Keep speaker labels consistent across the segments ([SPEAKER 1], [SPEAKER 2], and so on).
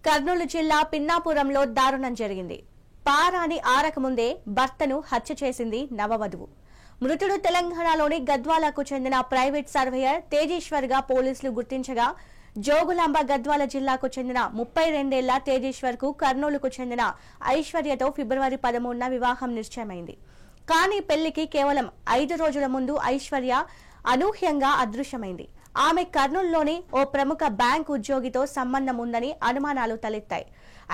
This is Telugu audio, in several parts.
[SPEAKER 1] కర్నూలు జిల్లా పిన్నాపురంలో దారుణం జరిగింది. పారాని ఆరకముందే భర్తను హత్య చేసింది నవవధువు. మృతుడు తెలంగాణలోని గద్వాలకు చెందిన ప్రైవేట్ సర్వేయర్ తేజేశ్వర్ గా పోలీసులు గుర్తించగా, జోగులాంబ గద్వాల జిల్లాకు చెందిన 32 ఏళ్ల తేజేశ్వర్ కు కర్నూలుకు చెందిన ఐశ్వర్యతో ఫిబ్రవరి 13న వివాహం నిశ్చయమైంది. కానీ పెళ్లికి కేవలం 5 రోజుల ముందు ఐశ్వర్య అనూహ్యంగా అదృశ్యమైంది. ఆమె కర్నూలులోని ఓ ప్రముఖ బ్యాంక్ ఉద్యోగితో సంబంధం ఉందని అనుమానాలు తలెత్తాయి.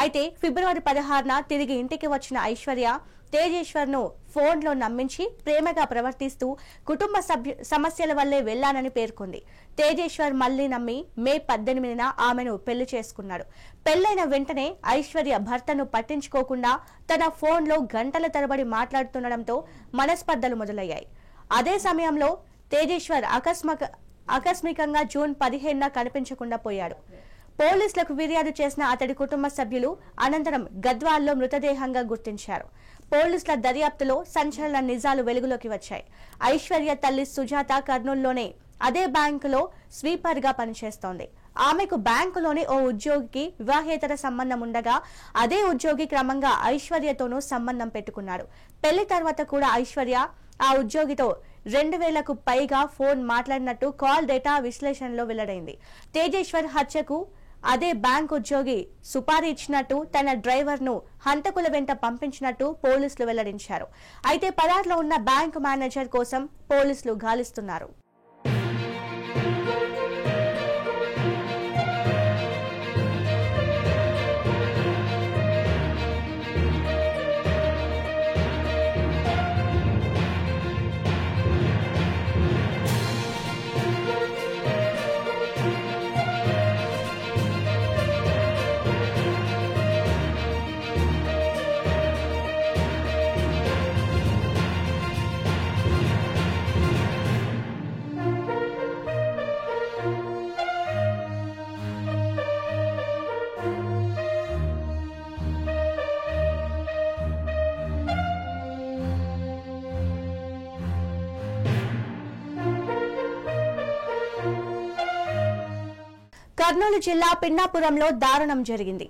[SPEAKER 1] అయితే ఫిబ్రవరి 16న తిరిగి ఇంటికి వచ్చిన ఐశ్వర్య తేజేశ్వర్ ను ఫోన్లో నమ్మించి ప్రేమగా ప్రవర్తిస్తూ కుటుంబ సమస్యల వల్లే వెళ్లానని పేర్కొంది. తేజేశ్వర్ మళ్లీ నమ్మి మే 18న ఆమెను పెళ్లి చేసుకున్నాడు. పెళ్లైన వెంటనే ఐశ్వర్య భర్తను పట్టించుకోకుండా తన ఫోన్లో గంటల తరబడి మాట్లాడుతుండటంతో మనస్పర్ధలు మొదలయ్యాయి. అదే సమయంలో తేజేశ్వర్ ఆకస్మికంగా జూన్ 15న కనిపించకుండా పోయాడు. పోలీసులకు ఫిర్యాదు చేసిన అతడి కుటుంబ సభ్యులు అనంతరం గద్వాల్లో మృతదేహంగా గుర్తించారు. పోలీసుల దర్యాప్తులో సంచలన నిజాలు వెలుగులోకి వచ్చాయి. ఐశ్వర్య తల్లి సుజాత కర్నూలులోనే అదే బ్యాంకులో స్వీపర్ గా పనిచేస్తోంది. ఆమెకు బ్యాంకులోని ఓ ఉద్యోగికి వివాహేతర సంబంధం ఉండగా, అదే ఉద్యోగి క్రమంగా ఐశ్వర్యతోనూ సంబంధం పెట్టుకున్నాడు. పెళ్లి తర్వాత కూడా ఐశ్వర్య ఆ ఉద్యోగితో 2000కు పైగా ఫోన్ మాట్లాడినట్టు కాల్ డేటా విశ్లేషణలో వెల్లడైంది. తేజేశ్వర్ హత్యకు అదే బ్యాంక్ ఉద్యోగి సుపారీ ఇచ్చినట్టు, తన డ్రైవర్ ను హంతకుల వెంట పంపించినట్టు పోలీసులు వెల్లడించారు. అయితే పరారీలో ఉన్న బ్యాంక్ మేనేజర్ కోసం పోలీసులు గాలిస్తున్నారు. కర్నూలు జిల్లా పిన్నాపురంలో దారుణం జరిగింది.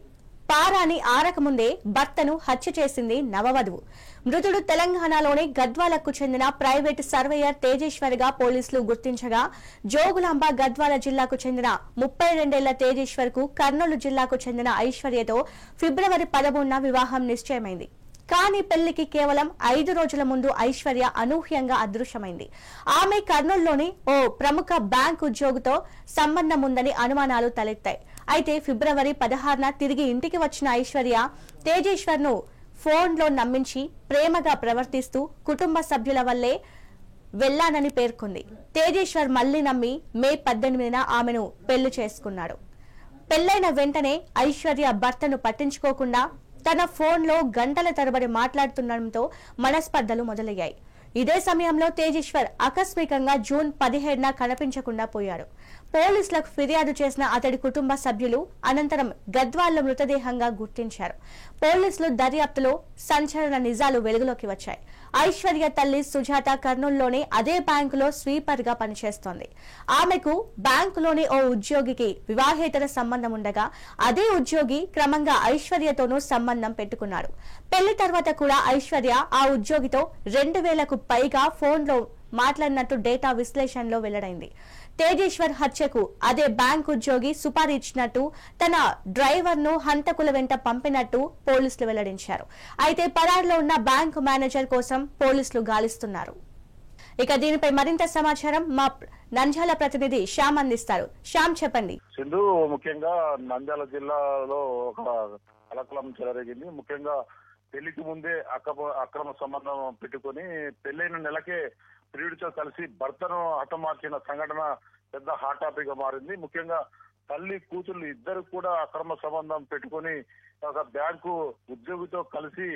[SPEAKER 1] పారాని ఆరకముందే భర్తను హత్య చేసింది నవవధువు. మృతుడు తెలంగాణలోని గద్వాలకు చెందిన ప్రైవేట్ సర్వేయర్ తేజేశ్వర్ గా పోలీసులు గుర్తించగా, జోగులాంబ గద్వాల జిల్లాకు చెందిన 32 ఏళ్ల తేజేశ్వర్ కు కర్నూలు జిల్లాకు చెందిన ఐశ్వర్యతో ఫిబ్రవరి 13న వివాహం నిశ్చయమైంది. కానీ పెళ్లికి కేవలం 5 రోజుల ముందు ఐశ్వర్య అనూహ్యంగా అదృశ్యమైంది. ఆమె కర్నూలులోని ఓ ప్రముఖ బ్యాంక్ ఉద్యోగితో సంబంధం ఉందని అనుమానాలు తలెత్తాయి. అయితే ఫిబ్రవరి 16న తిరిగి ఇంటికి వచ్చిన ఐశ్వర్య తేజేశ్వర్ ను ఫోన్లో నమ్మించి ప్రేమగా ప్రవర్తిస్తూ కుటుంబ సభ్యుల వల్లే వెళ్లానని పేర్కొంది. తేజేశ్వర్ మళ్లీ నమ్మి మే 18న ఆమెను పెళ్లి చేసుకున్నాడు. పెళ్లైన వెంటనే ఐశ్వర్య భర్తను పట్టించుకోకుండా తన ఫోన్లో గంటల తరబడి మాట్లాడుతుండటంతో మనస్పర్ధలు మొదలయ్యాయి. ఇదే సమయంలో తేజేశ్వర్ ఆకస్మికంగా జూన్ 17న కనిపించకుండా పోయాడు. పోలీసులకు ఫిర్యాదు చేసిన అతడి కుటుంబ సభ్యులు అనంతరం గద్వాల్లో మృతదేహంగా గుర్తించారు. పోలీసులు దర్యాప్తులో సంచలన నిజాలు వెలుగులోకి వచ్చాయి. ఐశ్వర్య తల్లి సుజాత కర్నూలులోనే అదే బ్యాంకులో స్వీపర్ గా పనిచేస్తోంది. ఆమెకు బ్యాంకులోని ఓ ఉద్యోగికి వివాహేతర సంబంధం ఉండగా, అదే ఉద్యోగి క్రమంగా ఐశ్వర్యతోనూ సంబంధం పెట్టుకున్నాడు. పెళ్లి తర్వాత కూడా ఐశ్వర్య ఆ ఉద్యోగితో 2000కు పైగా ఫోన్లో మాట్లాడినట్టు డేటా విశ్లేషణలో వెల్లడైంది. తేజేశ్వర్ హత్యకు అదే బ్యాంక్ ఉద్యోగి సుపారీ ఇచ్చినట్టు, తన డ్రైవర్ ను హంతకుల వెంట పంపినట్టు పోలీసులు వెల్లడించారు. అయితే పరారీలో ఉన్న బ్యాంక్ మేనేజర్ కోసం పోలీసులు గాలిస్తున్నారు. ఇక దీనిపై మరింత సమాచారం మా నంద్యాల ప్రతినిధి శ్యామ్ అందిస్తారు. శ్యామ్, చెప్పండి.
[SPEAKER 2] సింధు, ముఖ్యంగా నంద్యాల జిల్లాలో ఒక కలకలం చెలరేగింది. ముఖ్యంగా పెళ్లికి ముందే అక్రమ సంబంధం పెట్టుకుని పెళ్లైన నెలకే ప్రియుడితో కలిసి భర్తను హతమార్చిన సంఘటన పెద్ద హాట్ టాపిక్ గా మారింది. ముఖ్యంగా తల్లి కూతుళ్ళు ఇద్దరు కూడా అక్రమ సంబంధం పెట్టుకుని ఒక బ్యాంకు ఉద్యోగితో కలిసి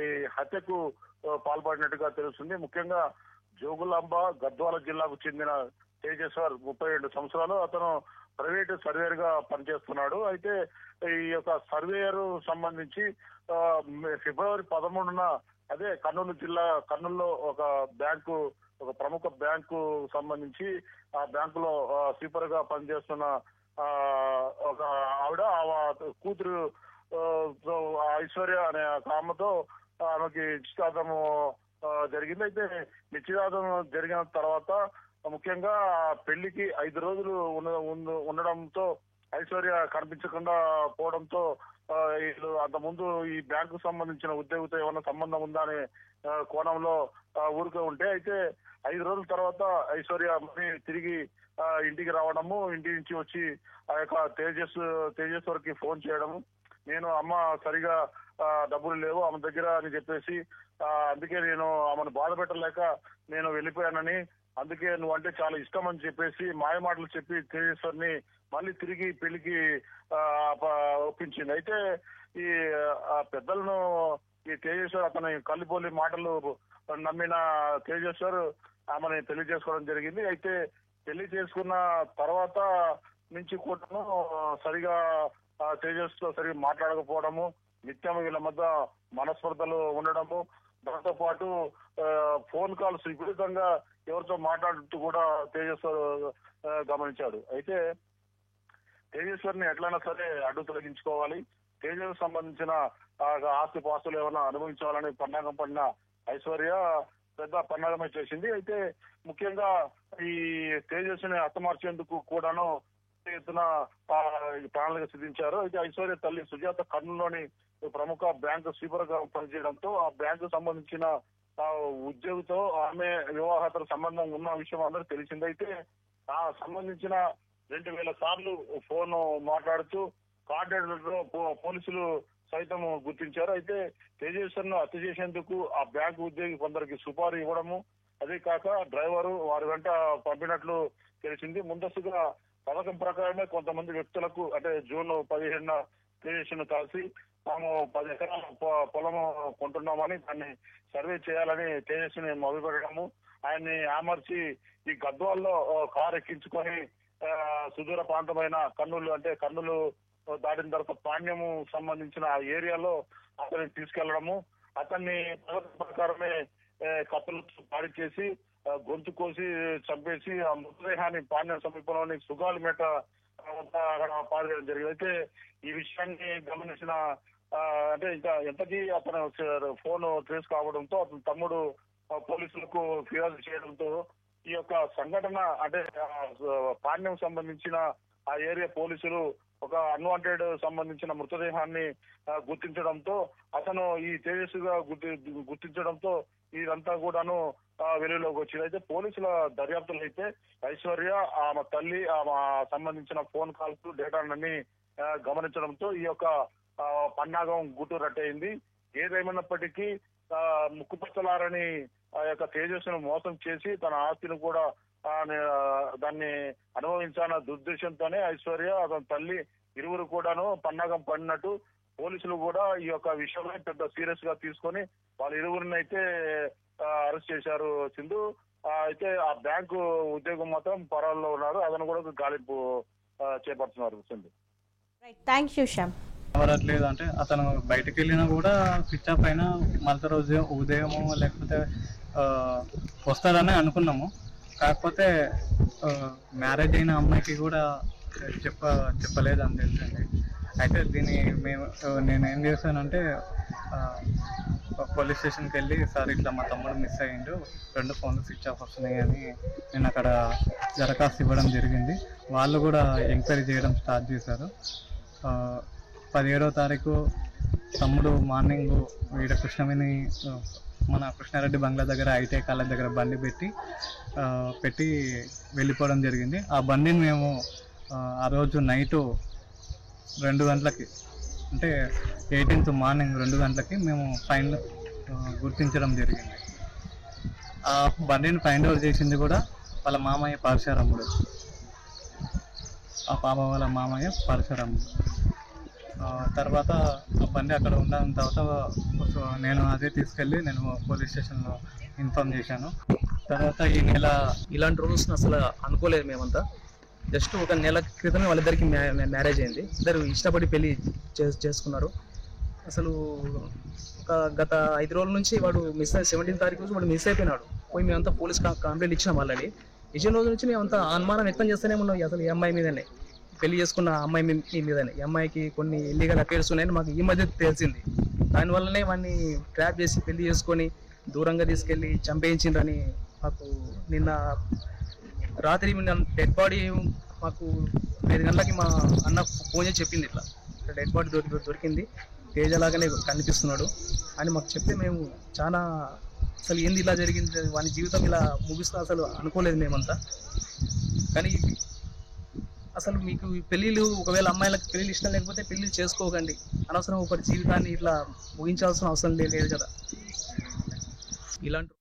[SPEAKER 2] ఈ హత్యకు పాల్పడినట్టుగా తెలుస్తుంది. ముఖ్యంగా జోగులాంబ గద్వాల జిల్లాకు చెందిన తేజేశ్వర్ 32 సంవత్సరాలు. అతను ప్రైవేట్ సర్వేయర్ గా పనిచేస్తున్నాడు. అయితే ఈ యొక్క సర్వేయర్ సంబంధించి ఫిబ్రవరి 13న అదే కర్నూలులో ఒక ప్రముఖ బ్యాంకు సంబంధించి ఆ బ్యాంకులో స్వీపర్ గా పనిచేస్తున్న ఒక ఆవిడ కూతురు ఐశ్వర్య అనే ఆమెతో ఆమెకి నిశ్చితార్థము జరిగింది. అయితే నిశ్చితార్థం జరిగిన తర్వాత ముఖ్యంగా పెళ్లికి 5 రోజులు ఉండడంతో ఐశ్వర్య కనిపించకుండా పోవడంతో వీళ్ళు అంత ముందు ఈ బ్యాంకు సంబంధించిన ఉద్యోగితో ఏమైనా సంబంధం ఉందా అనే కోణంలో ఊరుకో ఉంటే, అయితే 5 రోజుల తర్వాత ఐశ్వర్య మరి తిరిగి ఇంటికి రావడము, ఇంటి నుంచి వచ్చి ఆ యొక్క తేజేశ్వర్కి ఫోన్ చేయడము, నేను అమ్మ సరిగా డబ్బులు లేవు ఆమె దగ్గర అని చెప్పేసి, అందుకే నేను ఆమెను బాధ పెట్టలేక నేను వెళ్ళిపోయానని, అందుకే నువ్వంటే చాలా ఇష్టం అని చెప్పేసి మాయ మాటలు చెప్పి తేజేశ్వర్ని మళ్ళీ తిరిగి పెళ్లికి ఒప్పించింది. అయితే ఈ పెద్దలను ఈ తేజేశ్వర్ అతని కల్లిపోలి మాటలు నమ్మిన తేజేశ్వర్ ఆమెని పెళ్లి చేసుకోవడం జరిగింది. అయితే పెళ్లి చేసుకున్న తర్వాత నుంచి కూడాను సరిగా తేజస్తో సరిగా మాట్లాడకపోవడము, నిత్యం వీళ్ళ మధ్య మనస్పర్ధలు ఉండడము, దాంతో పాటు ఫోన్ కాల్స్ విపరీతంగా ఎవరితో మాట్లాడుతూ కూడా తేజేశ్వర్ గమనించాడు. అయితే తేజేశ్వర్ని ఎట్లయినా సరే అడ్డు తొలగించుకోవాలి, తేజస్ సంబంధించిన ఆస్తి పాస్తులు ఏమైనా అనుభవించాలని పన్నాగం పడిన ఐశ్వర్య పెద్ద పన్నాగమే చేసింది. అయితే ముఖ్యంగా ఈ తేజస్ని హతమార్చేందుకు కూడాను ఎత్తున ప్రణాళిక సిద్ధించారు. అయితే ఐశ్వర్య తల్లి సుజాత కర్నూలులోని ప్రముఖ బ్యాంకు స్వీపర్ గా పనిచేయడంతో ఆ బ్యాంకు సంబంధించిన ఉద్యోగితో ఆమె వివాహేతర సంబంధం ఉన్న విషయం అందరూ తెలిసింది. అయితే ఆ సంబంధించిన 2000 సార్లు ఫోన్ మాట్లాడుతూ కార్డెడ్లో పోలీసులు సైతం గుర్తించారు. అయితే తేజేశ్వర్ను హత్య చేసేందుకు ఆ బ్యాంకు ఉద్యోగి కొందరికి సుపారీ ఇవ్వడము, అదే కాక డ్రైవరు వారి వెంట పంపినట్లు తెలిసింది. ముందస్తుగా పథకం ప్రకారమే కొంతమంది వ్యక్తులకు అంటే జూన్ 17న తేజస్సును కలిసి తాము 10 ఎకరాల పొలము కొంటున్నామని దాన్ని సర్వే చేయాలని తేజస్సుని మొదలుపెట్టడము, ఆయన్ని ఆమర్చి ఈ గద్వాల్లో కారు ఎక్కించుకొని సుదూర ప్రాంతమైన కర్నూలు దాటిన తర్వాత పాణ్యము సంబంధించిన ఆ ఏరియాలో అతన్ని తీసుకెళ్లడము, అతన్ని ప్రకారమే కత్తులతో దాడి చేసి గొంతు కోసి చంపేసి ఆ మృతదేహాన్ని పాణ్యం సమీపంలోని సుగాలిమేట అక్కడ పారేయడం జరిగింది. అయితే ఈ విషయాన్ని గమనించిన అంటే ఇంకా ఎంతకీ అతను ఫోన్ ట్రేస్ కావడంతో అతని తమ్ముడు పోలీసులకు ఫిర్యాదు చేయడంతో ఈ యొక్క సంఘటన అంటే పాణ్యం సంబంధించిన ఆ ఏరియా పోలీసులు ఒక అన్వాంటెడ్ సంబంధించిన మృతదేహాన్ని గుర్తించడంతో అతను ఈ తేజస్సుగా గుర్తించడంతో ఇదంతా కూడాను వెలుగులోకి వచ్చింది. అయితే పోలీసుల దర్యాప్తులు అయితే ఐశ్వర్య ఆమె తల్లి ఆమె సంబంధించిన ఫోన్ కాల్స్ డేటాలన్నీ గమనించడంతో ఈ యొక్క పన్నాగం గుట్టు రట్టయింది. ఏదేమైనప్పటికీ ముక్కుపచ్చలారని ఆ యొక్క తేజస్సును మోసం చేసి తన ఆస్తిని కూడా దాన్ని అనుభవించాలన్న దుర్దేశంతోనే ఐశ్వర్య అతని తల్లి ఇరువురు కూడాను పన్నాగం పడినట్టు పోలీసులు కూడా ఈ యొక్క విషయాన్ని పెద్ద సీరియస్ గా తీసుకొని వాళ్ళ ఇరువురిని అయితే అరెస్ట్ చేశారు సింధు. అయితే ఆ బ్యాంకు ఉద్యోగం మాత్రం పరాల్లో ఉన్నారు, అతను కూడా గాలింపు చేపడుతున్నారు సింధు.
[SPEAKER 1] Thank you Shyam.
[SPEAKER 3] ఎవరట్లేదు అంటే అతను బయటకు వెళ్ళినా కూడా స్విచ్ ఆఫ్ అయినా మళ్ళీ రోజు ఉదయము లేకపోతే వస్తాడని అనుకున్నాము. కాకపోతే మ్యారేజ్ అయిన అమ్మాయికి కూడా చెప్పలేదు అని తెలిసింది. అయితే నేను ఏం చేశానంటే పోలీస్ స్టేషన్కి వెళ్ళి సార్ ఇట్లా మా తమ్ముడు మిస్ అయ్యిండు, 2 ఫోన్లు స్విచ్ ఆఫ్ వస్తున్నాయి అని నేను అక్కడ దరఖాస్తు ఇవ్వడం జరిగింది. వాళ్ళు కూడా ఎంక్వైరీ చేయడం స్టార్ట్ చేశారు. 17వ తారీఖు తమ్ముడు మార్నింగ్ వీడ కృష్ణవేణి మన కృష్ణారెడ్డి బంగ్లా దగ్గర ఐటీ కాలేజ్ దగ్గర బండి పెట్టి వెళ్ళిపోవడం జరిగింది. ఆ బండిని మేము ఆ రోజు నైటు 2 గంటలకి అంటే 18th మార్నింగ్ 2 గంటలకి మేము గుర్తించడం జరిగింది. ఆ బండిని ఫైండ్ అవుట్ చేసింది కూడా వాళ్ళ మామయ్య పరశురాముడు, ఆ పాప వాళ్ళ మామయ్య పరశురాముడు. తర్వాత ఆ బండి అక్కడ ఉన్న తర్వాత నేను అదే తీసుకెళ్ళి నేను పోలీస్ స్టేషన్లో ఇన్ఫార్మ్ చేశాను. తర్వాత ఈ నెల
[SPEAKER 4] ఇలాంటి రూల్స్ని అసలు అనుకోలేదు మేమంతా. జస్ట్ 1 నెల క్రితమే వాళ్ళిద్దరికి మ్యారేజ్ అయింది. ఇద్దరు ఇష్టపడి పెళ్లి చేసుకున్నారు. అసలు గత 5 రోజుల నుంచి వాడు 17వ తారీఖు రోజు వాడు మిస్ అయిపోయినాడు. పోయి మేమంతా పోలీస్ కంప్లైంట్ ఇచ్చినాం. ఆల్రెడీ ఇచ్చిన రోజు నుంచి మేమంతా అనుమానం వ్యక్తం చేస్తూనే ఉన్నాం అసలు ఈ అమ్మాయి మీదనే. పెళ్లి చేసుకున్న అమ్మాయి మీదనే. ఈ అమ్మాయికి కొన్ని ఇల్లీగల్ అఫేర్స్ ఉన్నాయని మాకు ఈ మధ్య తెలిసింది. దానివల్లనే వాడిని ట్రాప్ చేసి పెళ్లి చేసుకొని దూరంగా తీసుకెళ్ళి చంపేయించిండ్రని మాకు నిన్న రాత్రి డెడ్ బాడీ మాకు 5 గంటలకి మా అన్న ఫోన్ చేసి చెప్పింది, ఇట్లా డెడ్ బాడీ దొరికింది, తేజలాగానే కనిపిస్తున్నాడు అని మాకు చెప్తే మేము చాలా అసలు ఏంది ఇలా జరిగింది, వాని జీవితం ఇలా ముగిస్తా అసలు అనుకోలేదు మేమంతా. కానీ అసలు మీకు పెళ్ళిళ్ళు, ఒకవేళ అమ్మాయిలకు పెళ్ళిళ్ళు ఇష్టం లేకపోతే పెళ్ళిళ్ళు చేసుకోకండి. అనవసరం ఒకరి జీవితాన్ని ఇట్లా ముగించాల్సిన అవసరం లేదు కదా. ఇలాంటి